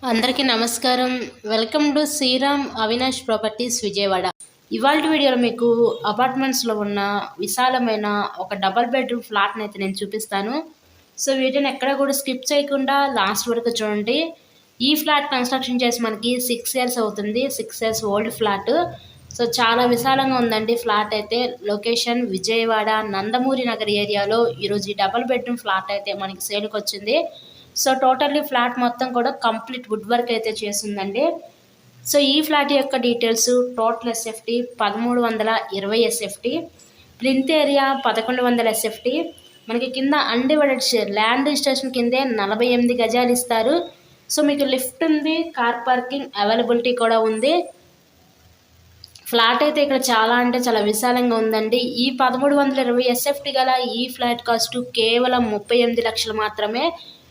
అందరికీ నమస్కారం. Welcome to Sriram Avinash properties Vijayawada. ఇవాల్టి వీడియోలో మీకు అపార్ట్మెంట్స్లో ఉన్న విశాలమైన ఒక డబల్ బెడ్రూమ్ ఫ్లాట్ని అయితే నేను చూపిస్తాను. సో వీడియోని ఎక్కడ కూడా స్కిప్ చేయకుండా లాస్ట్ వరకు చూడండి. ఈ ఫ్లాట్ కన్స్ట్రక్షన్ చేసి మనకి 6 ఇయర్స్ అవుతుంది. 6 ఇయర్స్ ఓల్డ్ ఫ్లాట్. సో చాలా విశాలంగా ఉందండి ఫ్లాట్ అయితే. లొకేషన్ విజయవాడ నందమూరి నగర్ ఏరియాలో ఈరోజు ఈ డబల్ బెడ్రూమ్ ఫ్లాట్ అయితే మనకి సేల్కి వచ్చింది. సో టోటల్లీ ఫ్లాట్ మొత్తం కూడా కంప్లీట్ వుడ్ వర్క్ అయితే చేసిందండి. సో ఈ ఫ్లాట్ యొక్క details total SFT 1320 SFT, plinth area 1100 SFT. మనకి కింద అన్డివైడెడ్ షేర్ ల్యాండ్ రిజిస్ట్రేషన్ కిందే 48 గజాలు ఇస్తారు. సో మీకు లిఫ్ట్ ఉంది, కార్ పార్కింగ్ అవైలబిలిటీ కూడా ఉంది. ఫ్లాట్ అయితే ఇక్కడ చాలా అంటే చాలా విశాలంగా ఉందండి. ఈ 1320 ఎస్ఎఫ్టీ గల ఈ ఫ్లాట్ కాస్ట్ కేవలం 38 లక్షలు మాత్రమే.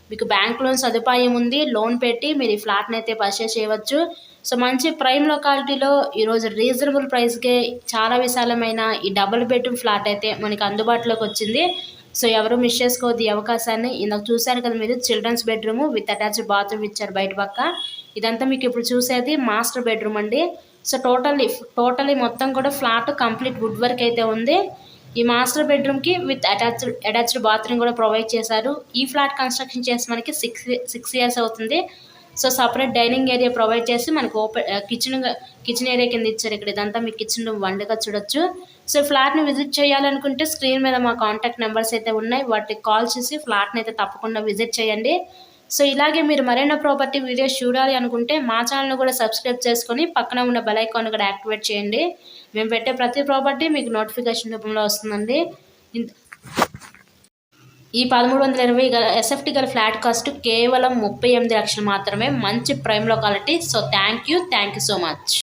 మీకు బ్యాంక్ లోన్ సదుపాయం ఉంది. లోన్ పెట్టి మీరు ఈ ఫ్లాట్ని అయితే పర్చేస్ చేయవచ్చు. సో మంచి ప్రైమ్ లొకాలిటీలో ఈరోజు రీజనబుల్ ప్రైస్కే చాలా విశాలమైన ఈ డబుల్ బెడ్రూమ్ ఫ్లాట్ అయితే మనకి అందుబాటులోకి వచ్చింది. సో ఎవరు మిస్ చేసుకోవద్దు ఈ అవకాశాన్ని. ఇందాక చూశారు కదా మీరు, children's bedroom with attached bathroom ఇచ్చారు బయట పక్క. ఇదంతా మీకు ఇప్పుడు చూసేది మాస్టర్ బెడ్రూమ్ అండి. సో టోటలీ మొత్తం కూడా ఫ్లాట్ కంప్లీట్ వుడ్ వర్క్ అయితే ఉంది. ఈ మాస్టర్ బెడ్రూమ్కి విత్ అటాచ్డ్ బాత్రూమ్ కూడా ప్రొవైడ్ చేశారు. ఈ ఫ్లాట్ కన్స్ట్రక్షన్ చేసి మనకి సిక్స్ ఇయర్స్ అవుతుంది. So separate dining area provide చేసి మనకి కిచెన్ ఏరియా కింద ఇచ్చారు. ఇక్కడ ఇదంతా మీకు కిచెన్ వండగా చూడొచ్చు. సో ఫ్లాట్ని విజిట్ చేయాలనుకుంటే స్క్రీన్ మీద మా కాంటాక్ట్ నెంబర్స్ అయితే ఉన్నాయి. వాటికి కాల్ చేసి ఫ్లాట్ని అయితే తప్పకుండా విజిట్ చేయండి. సో ఇలాగే మీరు మరెన్నో ప్రాపర్టీ వీడియోస్ చూడాలి అనుకుంటే మా ఛానల్ని కూడా సబ్స్క్రైబ్ చేసుకొని పక్కన ఉన్న బెల్ ఐకాన్ కూడా యాక్టివేట్ చేయండి. మేము పెట్టే ప్రతి ప్రాపర్టీ మీకు నోటిఫికేషన్ రూపంలో వస్తుందండి. ఈ 1320 ఎస్ఎఫ్టీ గల ఫ్లాట్ కాస్ట్ కేవలం 38 లక్షలు మాత్రమే. మంచి prime locality. So thank you so much.